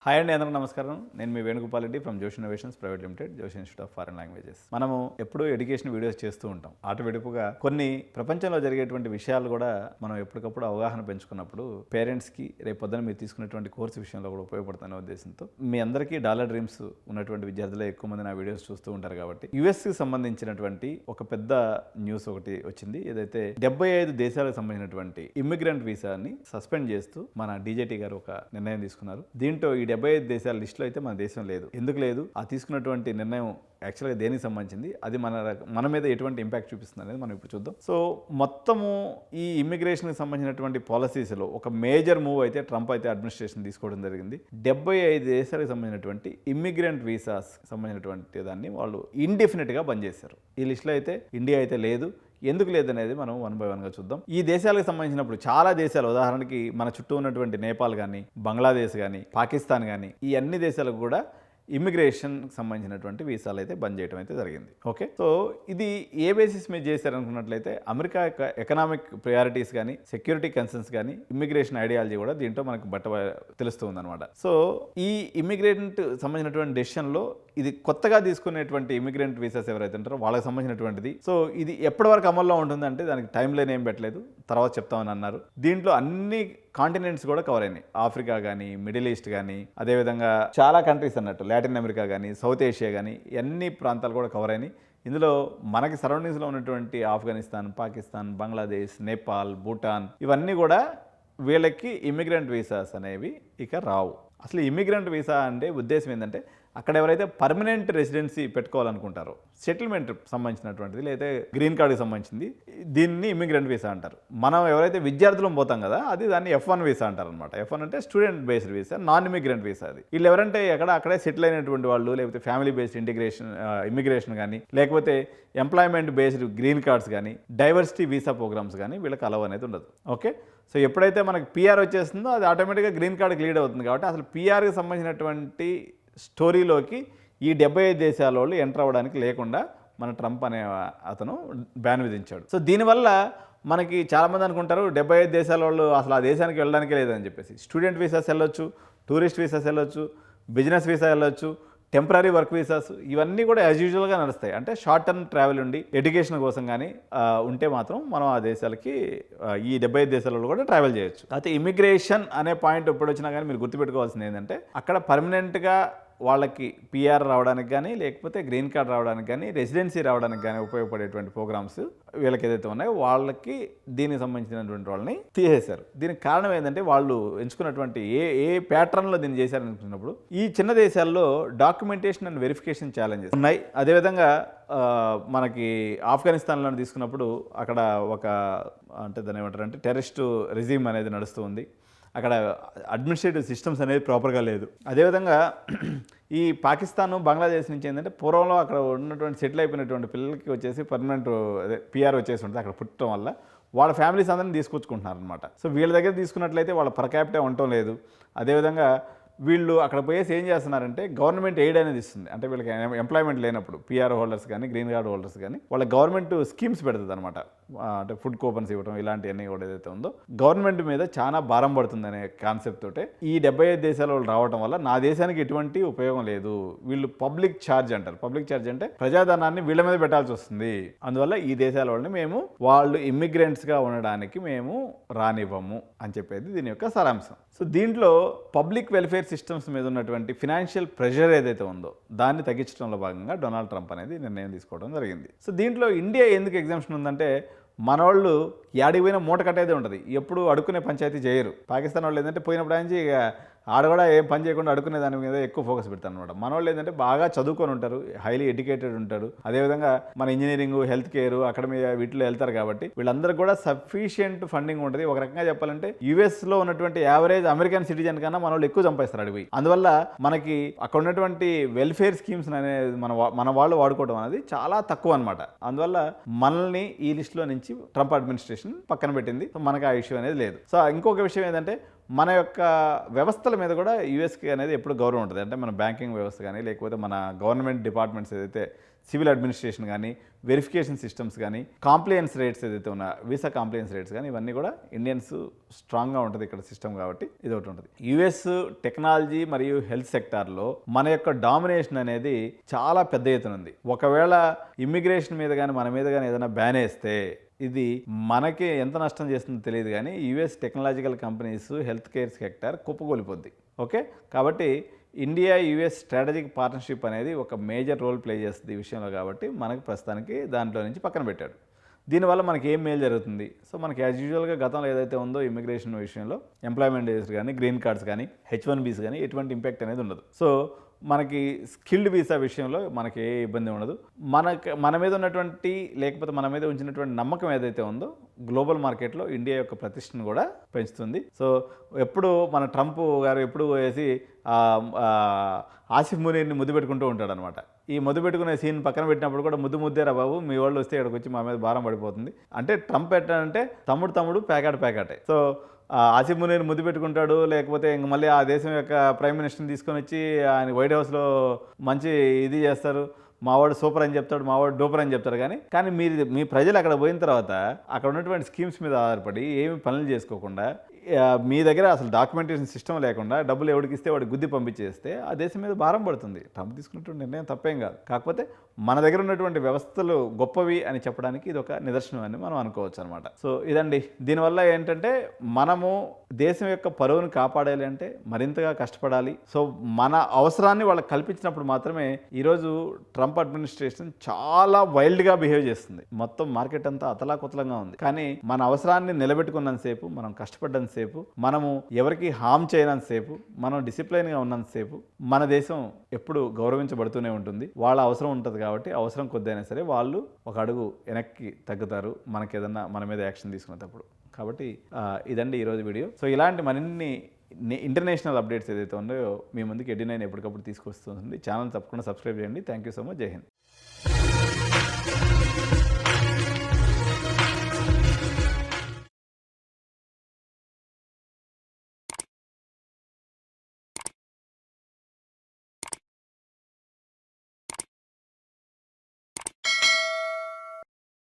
Hi అండి, అందరికీ నమస్కారం. నేను మీ వేణుగోపాల్ రెడ్డి ఫ్రమ్ జోష్ ఇన్నోవేషన్స్ ప్రైవేట్ లిమిటెడ్, జోష్ ఇన్స్టిట్యూట్ ఆఫ్ ఫారెన్ లాంగ్వేజెస్. మనము ఎప్పుడూ ఎడ్యుకేషన్ వీడియోస్ చేస్తూ ఉంటాం. ఆటవిడుపుగా కొన్ని ప్రపంచంలో జరిగేటువంటి విషయాలు కూడా మనం ఎప్పటికప్పుడు అవగాహన పెంచుకున్నప్పుడు పేరెంట్స్కి రేపు పొద్దున మీరు తీసుకునేటువంటి కోర్సు విషయంలో కూడా ఉపయోగపడుతున్న ఉద్దేశంతో మీ అందరికీ డాలర్ డ్రీమ్స్ ఉన్నటువంటి విద్యార్థులే ఎక్కువ మంది నా వీడియోస్ చూస్తూ ఉంటారు కాబట్టి యుఎస్కి సంబంధించినటువంటి ఒక పెద్ద న్యూస్ ఒకటి వచ్చింది. ఏదైతే 75 దేశాలకు సంబంధించినటువంటి ఇమ్మిగ్రెంట్ వీసాని సస్పెండ్ చేస్తూ మన డీజేటీ గారు ఒక నిర్ణయం తీసుకున్నారు. దీంట్లో ఈ 75 దేశాల లిస్టులో అయితే మన దేశం లేదు. ఎందుకు లేదు? ఆ తీసుకున్నటువంటి నిర్ణయం యాక్చువల్గా దేనికి సంబంధించింది, అది మన మీద ఎటువంటి ఇంపాక్ట్ చూపిస్తుంది అనేది మనం ఇప్పుడు చూద్దాం. సో మొత్తము ఈ ఇమ్మిగ్రేషన్కి సంబంధించినటువంటి పాలసీస్లో ఒక మేజర్ మూవ్ అయితే ట్రంప్ అయితే అడ్మినిస్ట్రేషన్ తీసుకోవడం జరిగింది. 75 దేశాలకు సంబంధించినటువంటి ఇమ్మిగ్రెంట్ వీసాస్ సంబంధించినటువంటి దాన్ని వాళ్ళు ఇండెఫినెట్గా బంద్ చేశారు. ఈ లిస్టులో అయితే ఇండియా అయితే లేదు. ఎందుకు లేదనేది మనం 1 by 1గా చూద్దాం. ఈ దేశాలకు సంబంధించినప్పుడు చాలా దేశాలు, ఉదాహరణకి మన చుట్టూ ఉన్నటువంటి నేపాల్ కానీ, బంగ్లాదేశ్ కానీ, పాకిస్తాన్ కానీ, ఈ అన్ని దేశాలకు కూడా ఇమిగ్రేషన్ సంబంధించినటువంటి వీసాలు అయితే బంద్ చేయడం అయితే జరిగింది. ఓకే, సో ఇది ఏ బేసిస్ మీద చేశారనుకున్నట్లయితే అమెరికా యొక్క ఎకనామిక్ ప్రయారిటీస్ కానీ, సెక్యూరిటీ కన్సర్న్స్ కానీ, ఇమిగ్రేషన్ ఐడియాలజీ కూడా దీంట్లో మనకు తెలుస్తుంది అనమాట. సో ఈ ఇమిగ్రెంట్ సంబంధించినటువంటి డెసిషన్లో ఇది కొత్తగా తీసుకునేటువంటి ఇమిగ్రెంట్ వీసాస్ ఎవరైతే ఉంటారో వాళ్ళకి సంబంధించినటువంటిది. సో ఇది ఎప్పటి వరకు అమల్లో ఉంటుందంటే దానికి టైం లైన్ ఏం పెట్టలేదు, తర్వాత చెప్తామని అన్నారు. దీంట్లో అన్ని కాంటినెంట్స్ కూడా కవర్ అయినాయి. ఆఫ్రికా కానీ, మిడిల్ ఈస్ట్ కానీ, అదేవిధంగా చాలా కంట్రీస్ అన్నట్టు లాటిన్ అమెరికా కానీ, సౌత్ ఏషియా కానీ, అన్ని ప్రాంతాలు కూడా కవర్ అయినాయి. ఇందులో మనకి సరౌండింగ్స్లో ఉన్నటువంటి ఆఫ్ఘనిస్తాన్, పాకిస్తాన్, బంగ్లాదేశ్, నేపాల్, భూటాన్, ఇవన్నీ కూడా వీళ్ళకి ఇమిగ్రెంట్ వీసాస్ అనేవి ఇక రావు. అసలు ఇమిగ్రెంట్ వీసా అంటే ఉద్దేశం ఏంటంటే అక్కడ ఎవరైతే పర్మనెంట్ రెసిడెన్సీ పెట్టుకోవాలనుకుంటారో, సెటిల్మెంట్ సంబంధించినటువంటిది లేదా గ్రీన్ కార్డుకి సంబంధించింది, దీన్ని ఇమిగ్రెంట్ వీసా అంటారు. మనం ఎవరైతే విద్యార్థులం పోతాం కదా, అది దాన్ని F1 వీసా అంటారు అనమాట. F1 అంటే student based visa, non immigrant visa. అది వీళ్ళు ఎవరంటే అక్కడే సెటిల్ అయినటువంటి వాళ్ళు, లేకపోతే ఫ్యామిలీ బేస్డ్ ఇమిగ్రేషన్ కానీ, లేకపోతే ఎంప్లాయ్మెంట్ బేస్డ్ గ్రీన్ కార్డ్స్ కానీ, డైవర్సిటీ వీసా ప్రోగ్రామ్స్ కానీ వీళ్ళకి అలవ్ అనేది ఉండదు. ఓకే, సో ఎప్పుడైతే మనకి PR వచ్చేస్తుందో అది ఆటోమేటిక్గా గ్రీన్ కార్డ్కి లీడ్ అవుతుంది. కాబట్టి అసలు PRకి సంబంధించినటువంటి స్టోరీలోకి ఈ 75 దేశాల వాళ్ళు ఎంటర్ అవ్వడానికి లేకుండా మన ట్రంప్ అనే అతను బ్యాన్ విధించాడు. సో దీనివల్ల మనకి చాలామంది అనుకుంటారు 75 దేశాల వాళ్ళు అసలు ఆ దేశానికి వెళ్ళడానికే లేదని చెప్పేసి. స్టూడెంట్ వీసాస్ వెళ్ళొచ్చు, టూరిస్ట్ వీసాస్ వెళ్ళొచ్చు, బిజినెస్ వీసా వెళ్ళొచ్చు, టెంపరీ వర్క్ వీసాస్, ఇవన్నీ కూడా యాజ్ యూజువల్గా నడుస్తాయి. అంటే షార్ట్ టర్మ్ ట్రావెల్ ఉండి ఎడ్యుకేషన్ కోసం కానీ ఉంటే మాత్రం మనం ఆ దేశాలకి ఈ 75 దేశాలలో కూడా ట్రావెల్ చేయొచ్చు. అయితే ఇమిగ్రేషన్ అనే పాయింట్ ఎప్పుడు వచ్చినా కానీ మీరు గుర్తుపెట్టుకోవాల్సింది ఏంటంటే అక్కడ పర్మనెంట్గా వాళ్ళకి PR రావడానికి కానీ, లేకపోతే గ్రీన్ కార్డ్ రావడానికి కానీ, రెసిడెన్సీ రావడానికి కానీ ఉపయోగపడేటువంటి ప్రోగ్రామ్స్ వీళ్ళకి ఏదైతే ఉన్నాయో వాళ్ళకి దీనికి సంబంధించినటువంటి వాళ్ళని తీసేశారు. దీనికి కారణం ఏంటంటే వాళ్ళు ఎంచుకున్నటువంటి ఏ ప్యాటర్న్లో దీన్ని చేశారనుకున్నప్పుడు ఈ చిన్న దేశాల్లో డాక్యుమెంటేషన్ అండ్ వెరిఫికేషన్ ఛాలెంజెస్ ఉన్నాయి. అదేవిధంగా మనకి ఆఫ్ఘనిస్తాన్లో తీసుకున్నప్పుడు అక్కడ ఒక అంటే దాన్ని ఏమంటారంటే టెర్రరిస్ట్ రెజీమ్ అనేది నడుస్తూ ఉంది. అక్కడ అడ్మినిస్ట్రేటివ్ సిస్టమ్స్ అనేది ప్రాపర్గా లేదు. అదేవిధంగా ఈ పాకిస్తాన్, బంగ్లాదేశ్ నుంచి ఏంటంటే పూర్వంలో అక్కడ ఉన్నటువంటి సెటిల్ అయిపోయినటువంటి పిల్లలకి వచ్చేసి పర్మనెంట్ PR వచ్చేసి ఉంటుంది అక్కడ పుట్టడం వల్ల వాళ్ళ ఫ్యామిలీస్ అందరినీ తీసుకొచ్చుకుంటున్నారు అనమాట. సో వీళ్ళ దగ్గర తీసుకున్నట్లయితే వాళ్ళ పర్ క్యాపిటా ఉండటం లేదు. అదేవిధంగా వీళ్ళు అక్కడ పోయేసి ఏం చేస్తున్నారంటే గవర్నమెంట్ ఎయిడ్ అనేది ఇస్తుంది. అంటే వీళ్ళకి ఎంప్లాయ్మెంట్ లేనప్పుడు PR హోల్డర్స్ కానీ, గ్రీన్ కార్డ్ హోల్డర్స్ కానీ వాళ్ళ గవర్నమెంట్ స్కీమ్స్ పెడుతుంది అనమాట. అంటే ఫుడ్ కూపన్స్ ఇవ్వడం, ఇలాంటివన్నీ కూడా ఏదైతే ఉందో గవర్నమెంట్ మీద చాలా భారం పడుతుంది అనే కాన్సెప్ట్ తోటే ఈ 75 దేశాల వాళ్ళు రావడం వల్ల నా దేశానికి ఎటువంటి ఉపయోగం లేదు. వీళ్ళు పబ్లిక్ ఛార్జ్ అంటారు. పబ్లిక్ ఛార్జ్ అంటే ప్రజాధనాన్ని వీళ్ళ మీద పెట్టాల్సి వస్తుంది. అందువల్ల ఈ దేశాల వాళ్ళని మేము వాళ్ళు ఇమ్మిగ్రెంట్స్గా ఉండడానికి మేము రానివ్వము అని చెప్పేది దీని యొక్క సారాంశం. సో దీంట్లో పబ్లిక్ వెల్ఫేర్ సిస్టమ్స్ మీద ఉన్నటువంటి ఫినాన్షియల్ ప్రెషర్ ఏదైతే ఉందో దాన్ని తగ్గించడంలో భాగంగా డొనాల్డ్ ట్రంప్ అనేది నిర్ణయం తీసుకోవడం జరిగింది. సో దీంట్లో ఇండియా ఎందుకు ఎగ్జామ్షన్ ఉందంటే మనోళ్ళు యాడికి పోయినా మూట కట్టేదే ఉంటుంది. ఎప్పుడు అడుక్కునే పంచాయతీ చేయరు. పాకిస్తాన్ వాళ్ళు ఏంటంటే పోయినప్పుడు ఆయన ఆడ కూడా ఏం పని చేయకుండా అడుకునే దాని మీద ఎక్కువ ఫోకస్ పెడతారు అనమాట. మన వాళ్ళు ఏంటంటే బాగా చదువుకొని ఉంటారు, హైలీ ఎడ్యుకేటెడ్ ఉంటారు. అదేవిధంగా మన ఇంజనీరింగ్, హెల్త్ కేర్ అక్కడ మీద వీటిలో వెళ్తారు కాబట్టి వీళ్ళందరూ కూడా సఫిషియెంట్ ఫండింగ్ ఉంటుంది. ఒక రకంగా చెప్పాలంటే యుఎస్లో ఉన్నటువంటి యావరేజ్ అమెరికన్ సిటిజన్ కన్నా మన వాళ్ళు ఎక్కువ సంపాదిస్తారు అడిగి. అందువల్ల మనకి అక్కడ ఉన్నటువంటి వెల్ఫేర్ స్కీమ్స్ అనేది మన వాళ్ళు వాడుకోవడం అనేది చాలా తక్కువ అనమాట. అందువల్ల మనల్ని ఈ లిస్టులో నుంచి ట్రంప్ అడ్మినిస్ట్రేషన్ పక్కన పెట్టింది. మనకి ఆ ఇష్యూ అనేది లేదు. సో ఇంకొక విషయం ఏంటంటే మన యొక్క వ్యవస్థల మీద కూడా యూఎస్కి అనేది ఎప్పుడు గౌరవం ఉంటుంది. అంటే మన బ్యాంకింగ్ వ్యవస్థ కానీ, లేకపోతే మన గవర్నమెంట్ డిపార్ట్మెంట్స్ ఏదైతే సివిల్ అడ్మినిస్ట్రేషన్ కానీ, వెరిఫికేషన్ సిస్టమ్స్ కానీ, కాంప్లయన్స్ రేట్స్ ఏదైతే ఉన్నా వీసా కాంప్లయన్స్ రేట్స్ కానీ, ఇవన్నీ కూడా ఇండియన్స్ స్ట్రాంగ్గా ఉంటుంది ఇక్కడ సిస్టమ్ కాబట్టి ఇది ఒకటి ఉంటుంది. యుఎస్ టెక్నాలజీ మరియు హెల్త్ సెక్టార్లో మన యొక్క డామినేషన్ అనేది చాలా పెద్ద ఎత్తున ఉంది. ఒకవేళ ఇమ్మిగ్రేషన్ మీద కానీ మన మీద కానీ ఏదైనా బ్యాన్ వేస్తే ఇది మనకి ఎంత నష్టం చేస్తుందో తెలియదు, కానీ US technological companies health care sector కుప్పకూలిపోద్ది. ఓకే, కాబట్టి ఇండియా యుఎస్ స్ట్రాటజిక్ పార్ట్నర్షిప్ అనేది ఒక మేజర్ రోల్ ప్లే చేస్తుంది ఈ విషయంలో. కాబట్టి మనకి ప్రస్తుతానికి దాంట్లో నుంచి పక్కన పెట్టాడు. దీనివల్ల మనకి ఏం మేలు జరుగుతుంది? సో మనకి యాజ్ యూజువల్గా గతంలో ఏదైతే ఉందో ఇమిగ్రేషన్ విషయంలో ఎంప్లాయ్మెంట్ డేస్ కానీ, గ్రీన్ కార్డ్స్ కానీ, H1Bs కానీ ఎటువంటి ఇంపాక్ట్ అనేది ఉండదు. సో మనకి స్కిల్డ్ వీసా విషయంలో మనకి ఏ ఇబ్బంది ఉండదు. మన మీద ఉన్నటువంటి లేకపోతే మన మీద ఉంచినటువంటి నమ్మకం ఏదైతే ఉందో గ్లోబల్ మార్కెట్లో ఇండియా యొక్క ప్రతిష్టను కూడా పెంచుతుంది. సో ఎప్పుడు మన ట్రంప్ గారు ఎప్పుడు వేసి ఆసిఫ్ మునీర్ని ముద్దు పెట్టుకుంటూ ఉంటాడనమాట. ఈ ముద్దు పెట్టుకునే సీన్ పక్కన పెట్టినప్పుడు కూడా ముద్దేరా బాబు, మీ వాళ్ళు వస్తే ఇక్కడికి వచ్చి మా మీద భారం పడిపోతుంది అంటే ట్రంప్ ఎట్టాడంటే తమ్ముడు ప్యాకాటే. సో ఆసిఫ్ మునీర్ ముద్దు పెట్టుకుంటాడు, లేకపోతే ఇంక మళ్ళీ ఆ దేశం యొక్క ప్రైమ్ మినిస్టర్ని తీసుకొని వచ్చి ఆయన వైట్ హౌస్లో మంచి ఇది చేస్తారు, మావాడు సూపర్ అని చెప్తాడు, మావాడు డూపర్ అని చెప్తారు. కానీ మీ ప్రజలు అక్కడ పోయిన తర్వాత అక్కడ ఉన్నటువంటి స్కీమ్స్ మీద ఆధారపడి ఏమి పనులు చేసుకోకుండా మీ దగ్గర అసలు డాక్యుమెంటేషన్ సిస్టమ్ లేకుండా డబ్బులు ఎవరికి ఇస్తే వాడికి గుద్ది పంపించేస్తే ఆ దేశం మీద భారం పడుతుంది. ట్రంప్ తీసుకున్నటువంటి నిర్ణయం తప్పేం కాదు. కాకపోతే మన దగ్గర ఉన్నటువంటి వ్యవస్థలు గొప్పవి అని చెప్పడానికి ఇది ఒక నిదర్శనం అని మనం అనుకోవచ్చు అనమాట. సో ఇదండి, దీనివల్ల ఏంటంటే మనము దేశం యొక్క పరువును కాపాడాలి అంటే మరింతగా కష్టపడాలి. సో మన అవసరాన్ని వాళ్ళకి కల్పించినప్పుడు మాత్రమే ఈరోజు ట్రంప్ అడ్మినిస్ట్రేషన్ చాలా వైల్డ్గా బిహేవ్ చేస్తుంది. మొత్తం మార్కెట్ అంతా అతలాకుతలంగా ఉంది. కానీ మన అవసరాన్ని నిలబెట్టుకున్నంతసేపు, మనం కష్టపడ్డంత సేపు, మనము ఎవరికి హామ్ చేయనంతసేపు, మనం డిసిప్లైన్గా ఉన్నంతసేపు మన దేశం ఎప్పుడు గౌరవించబడుతూనే ఉంటుంది. వాళ్ళ అవసరం ఉంటుంది కాబట్టి అవసరం కొద్దైనా సరే వాళ్ళు ఒక అడుగు వెనక్కి తగ్గుతారు మనకేదన్నా మన మీద యాక్షన్ తీసుకునేటప్పుడు. కాబట్టి ఇదండి ఈరోజు వీడియో. సో ఇలాంటి మరిన్ని ఇంటర్నేషనల్ అప్డేట్స్ ఏదైతే ఉన్నాయో మీ ముందుకు ఎడ్డి9 ఎప్పటికప్పుడు తీసుకొస్తుంది. ఛానల్ తప్పకుండా సబ్స్క్రైబ్ చేయండి. Thank you so much. జై హింద్.